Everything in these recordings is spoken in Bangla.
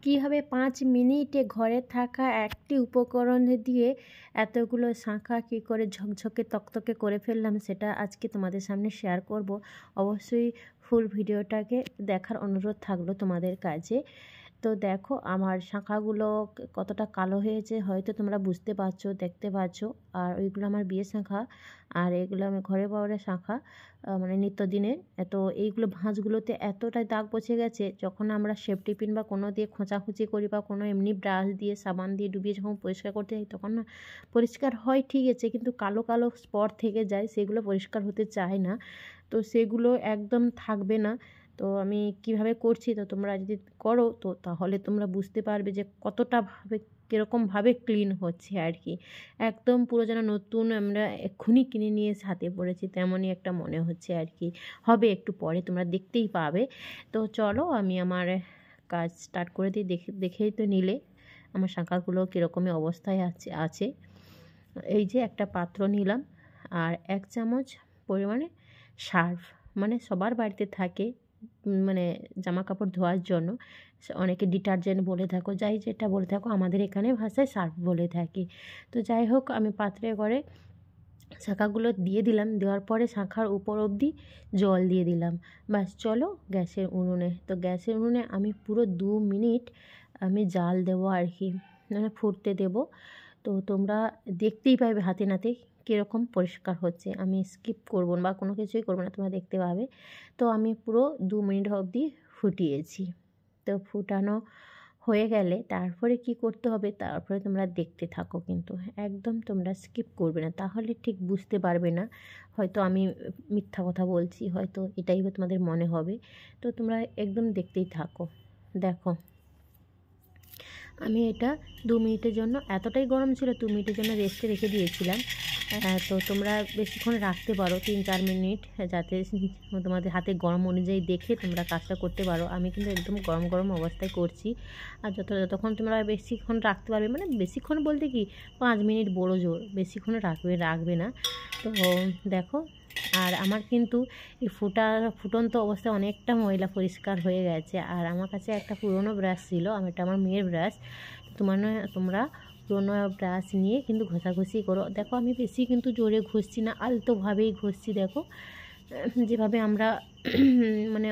কীভাবে 5 মিনিটে ঘরে থাকা একটি উপকরণ দিয়ে এতগুলো শাঁখা কী করে ঝকঝকে তকতকে করে ফেললাম, সেটা আজকে তোমাদের সামনে শেয়ার করব। অবশ্যই ফুল ভিডিওটাকে দেখার অনুরোধ থাকলো তোমাদের কাছে। তো দেখো আমার শাঁখাগুলো কতটা কালো হয়েছে, হয়তো তোমরা বুঝতে পারছো, দেখতে পাচ্ছ। আর ওইগুলো আমার বিয়ে শাঁখা, আর এগুলো আমি ঘরে পাওয়ার শাঁখা, মানে নিত্যদিনের। তো এইগুলো ভাঁজগুলোতে এতটাই দাগ পচে গেছে, যখন আমরা সেফটি পিন বা কোনো দিয়ে খোঁচাখুচি করি বা কোনো এমনি ব্রাশ দিয়ে সাবান দিয়ে ডুবিয়ে যখন পরিষ্কার করতে যাই, তখন না পরিষ্কার হয় ঠিক আছে, কিন্তু কালো কালো স্পট থেকে যায়, সেগুলো পরিষ্কার হতে চায় না। তো সেগুলো একদম থাকবে না। তো আমি কিভাবে করছি, তো তোমরা যদি করো তো তাহলে তোমরা বুঝতে পারবে যে কতটাভাবে কীরকমভাবে ক্লিন হচ্ছে আর কি। একদম পুরো যেন নতুন আমরা এক্ষুনি কিনে নিয়ে হাতে পড়েছি তেমনই একটা মনে হচ্ছে আর কি। হবে একটু পরে, তোমরা দেখতেই পাবে। তো চলো আমি আমার কাজ স্টার্ট করে দিই। দেখেই তো নিলে আমার শাঁখাগুলো কীরকমই অবস্থায় আছে। এই যে একটা পাত্র নিলাম, আর 1 চামচ পরিমাণে সার্ফ, মানে সবার বাড়িতে থাকে, মানে জামা কাপড় ধোয়ার জন্য। অনেকে ডিটারজেন্ট বলে থাকো, যাই যেটা বলে থাকো, আমাদের এখানে ভাষায় সার্ফ বলে থাকি। তো যাই হোক, আমি পাত্রে করে শাঁখাগুলো দিয়ে দিলাম। দেওয়ার পরে শাঁখার উপর অবধি জল দিয়ে দিলাম। ব্যাস চলো গ্যাসের উনুনে। তো গ্যাসের উনুনে আমি পুরো 2 মিনিট আমি জাল দেবো আর কি, মানে ফুটতে দেবো। তো তোমরা দেখতেই পাবে হাতে নাতে কীরকম পরিষ্কার হচ্ছে। আমি স্কিপ করবো না বা কোনো কিছুই করবো না, তোমরা দেখতে পাবে। তো আমি পুরো 2 মিনিট অবধি ফুটিয়েছি। তো ফুটানো হয়ে গেলে তারপরে কি করতে হবে, তারপরে তোমরা দেখতে থাকো, কিন্তু একদম তোমরা স্কিপ করবে না, তাহলে ঠিক বুঝতে পারবে না। হয়তো আমি মিথ্যা কথা বলছি, হয়তো এটাই তোমাদের মনে হবে। তো তোমরা একদম দেখতেই থাকো। দেখো আমি এটা 2 মিনিটের জন্য, এতটাই গরম ছিল 2 মিনিটের জন্য রেস্টে রেখে দিয়েছিলাম। তো তোমরা বেশিক্ষণ রাখতে পারো, 3-4 মিনিট, যাতে তোমাদের হাতে গরম অনুযায়ী দেখে তোমরা কাজটা করতে পারো। আমি কিন্তু একদম গরম গরম অবস্থায় করছি। আর যতক্ষণ তোমরা বেশিক্ষণ রাখতে পারবে, মানে বেশিক্ষণ বলতে কি 5 মিনিট বড় জোর, বেশিক্ষণ রাখবে না। তো দেখো, আর আমার কিন্তু এই ফুটন্ত অবস্থায় অনেকটা ময়লা পরিষ্কার হয়ে গেছে। আর আমার কাছে একটা পুরনো ব্রাশ ছিল, এটা আমার মেয়ের ব্রাশ। তোমরা পুরনো ব্রাশ নিয়ে কিন্তু ঘষাঘষি করো। দেখো আমি বেশি কিন্তু জোরে ঘষছি না, আলতোভাবেই ঘষছি। দেখো যেভাবে আমরা মানে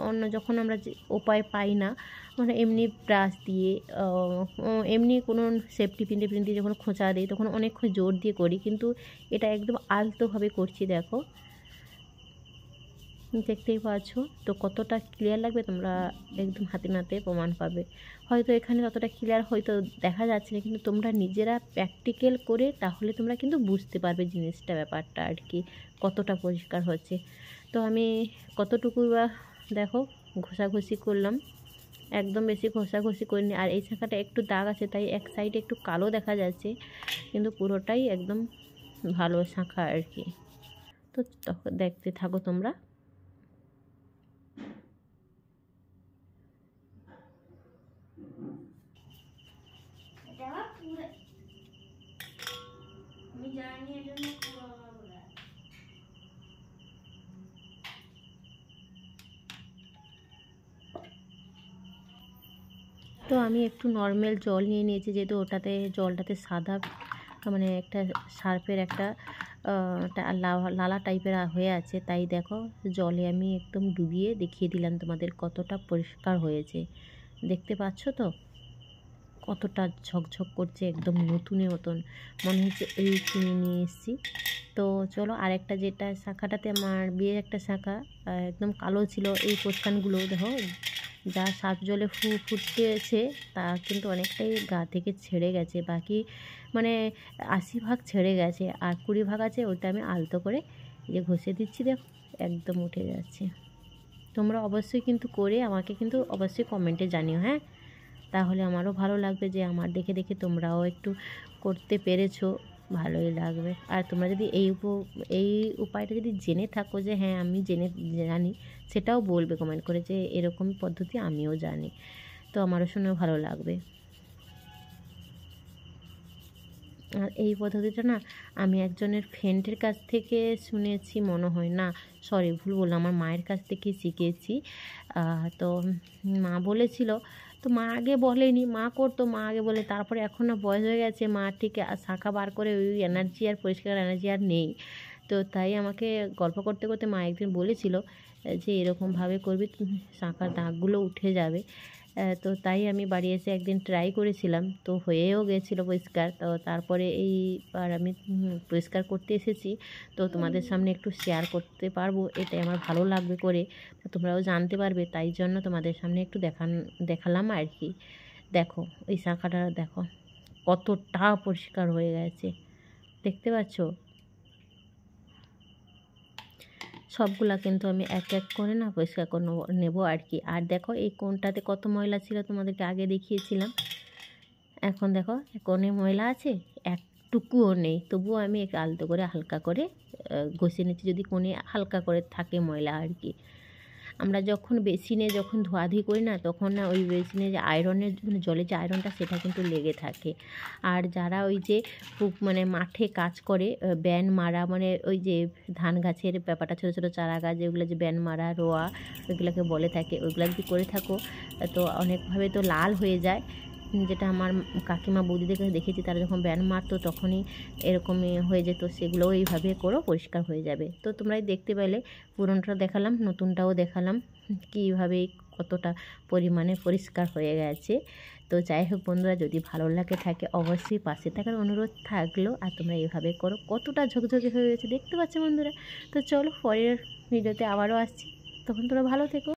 অন্য যখন আমরা যে উপায় পাই না, মানে এমনি ব্রাশ দিয়ে, এমনি কোনো সেফটি পিন দিয়ে যখন খোঁচা দিই, তখন অনেকক্ষণ জোর দিয়ে করি, কিন্তু এটা একদম আলতোভাবে করছি। দেখো দেখতেই পাচ্ছ তো কতটা ক্লিয়ার লাগবে, তোমরা একদম হাতে নাতে প্রমাণ পাবে। হয়তো এখানে ততটা ক্লিয়ার হয়তো দেখা যাচ্ছে না, কিন্তু তোমরা নিজেরা প্র্যাকটিক্যাল করে তাহলে তোমরা কিন্তু বুঝতে পারবে জিনিসটা, ব্যাপারটা আর কি, কতটা পরিষ্কার হচ্ছে। তো আমি কতটুকু বা দেখো ঘষাঘষি করলাম, একদম বেশি ঘষাঘষি করিনি। আর এই শাঁখাটা একটু দাগ আছে, তাই এক সাইডে একটু কালো দেখা যাচ্ছে, কিন্তু পুরোটাই একদম ভালো শাঁখা আর কি। তো দেখতে থাকো তোমরা। তো আমি একটু নর্মাল জল নিয়ে নিয়েছি, যেহেতু জলটাতে সাদা, মানে একটা সার্ফের একটা লালা টাইপের হয়ে আছে, তাই দেখো জলে আমি একদম ডুবিয়ে দেখিয়ে দিলাম তোমাদের কতটা পরিষ্কার হয়েছে। দেখতে পাচ্ছ তো কতটা ঝকঝক করছে, একদম নতুনের মতন মনে হচ্ছে এই কিনে নিয়ে এসেছি। তো চলো আরেকটা, যেটা শাঁখাটাতে আমার বিয়ের একটা শাঁখা একদম কালো ছিল, এই পোর্শনগুলো দেখো যা সার্ফ জলে ফুটতেছে তা কিন্তু অনেকটাই গা থেকে ছেড়ে গেছে, বাকি মানে 80% ছেড়ে গেছে, আর 20% আছে, ওইটা আমি আলতো করে যে ঘষে দিচ্ছি, দেখো একদম উঠে যাচ্ছে। তোমরা অবশ্যই কিন্তু করে আমাকে কিন্তু অবশ্যই কমেন্টে জানিও, হ্যাঁ, তাহলে আমারও ভালো লাগবে যে আমার দেখে দেখে তোমরাও একটু করতে পেরেছো, ভালোই লাগবে। আর তোমরা যদি এই উপায়টা যদি জেনে থাকো যে হ্যাঁ আমি জানি, সেটাও বলবে কমেন্ট করে যে এরকম পদ্ধতি আমিও জানি, তো আমারও শুনেও ভালো লাগবে। আর এই পদ্ধতিটা না আমি একজনের ফ্রেন্ডের কাছ থেকে শুনেছি মনে হয়, না সরি ভুল বললাম, আমার মায়ের কাছ থেকে শিখেছি। তো মা বলেছিল তো মা আগে বলেনি, মা করতো, মা আগে বলে, তারপরে এখন না বয়স হয়ে গেছে, মা ঠিক শাঁখা বার করে ওই এনার্জি আর পরিষ্কার এনার্জি আর নেই। তো তাই আমাকে গল্প করতে করতে মা একদিন বলেছিল যে এরকমভাবে করবি, শাঁখার দাগগুলো উঠে যাবে। তো তাই আমি বাড়ি এসে একদিন ট্রাই করেছিলাম, তো হয়েও গেছিলো পরিষ্কার। তো তারপরে এইবার আমি পরিষ্কার করতে এসেছি, তো তোমাদের সামনে একটু শেয়ার করতে পারবো, এটাই আমার ভালো লাগবে করে, তো তোমরাও জানতে পারবে, তাই জন্য তোমাদের সামনে একটু দেখালাম আর কি। দেখো এই শাঁখাটা দেখো কতটা পরিষ্কার হয়ে গেছে, দেখতে পাচ্ছ? সবগুলা কিন্তু আমি এক এক করে না পরিষ্কার করে নেবো আর কি। আর দেখো এই কোণটাতে কত ময়লা ছিল, তোমাদেরকে আগে দেখিয়েছিলাম। এখন দেখো কোণে ময়লা আছে, একটুকুও নেই, তবুও আমি একটু আলতো করে হালকা করে ঘষে নিচ্ছি, যদি কোণে হালকা করে থাকে ময়লা আর কি। আমরা যখন বেসিনে যখন ধোয়াধুয়ি করি না, তখন না ওই বেসিনে যে আয়রনের মানে জলের যে আয়রনটা সেটা কিন্তু লেগে থাকে। আর যারা ওই যে খুব মানে মাঠে কাজ করে, ব্যান মারা, মানে ওই যে ধান গাছের ব্যাপারটা, ছোটো ছোটো চারা গাছ যেগুলো যে ব্যান মারা রোয়া ওইগুলোকে বলে থাকে, ওইগুলো যদি করে থাকো তো অনেকভাবে তো লাল হয়ে যায়। যেটা আমার কাকিমা বৌদিদেরকে দেখেছি, তারা যখন ব্যান মারতো তখনই এরকমই হয়ে যেত, সেগুলোও এইভাবে করো পরিষ্কার হয়ে যাবে। তো তোমরাই দেখতে পেলে, পুরনোটা দেখালাম, নতুনটাও দেখালাম কীভাবে কতটা পরিমাণে পরিষ্কার হয়ে গেছে। তো যাই হোক বন্ধুরা, যদি ভালো লাগে থাকে অবশ্যই পাশে থাকার অনুরোধ থাকলো, আর তোমরা এইভাবে করো, কতটা ঝকঝকে হয়ে গেছে দেখতে পাচ্ছ বন্ধুরা। তো চলো পরের ভিডিওতে আবারও আসছি, তখন তোমরা ভালো থেকো।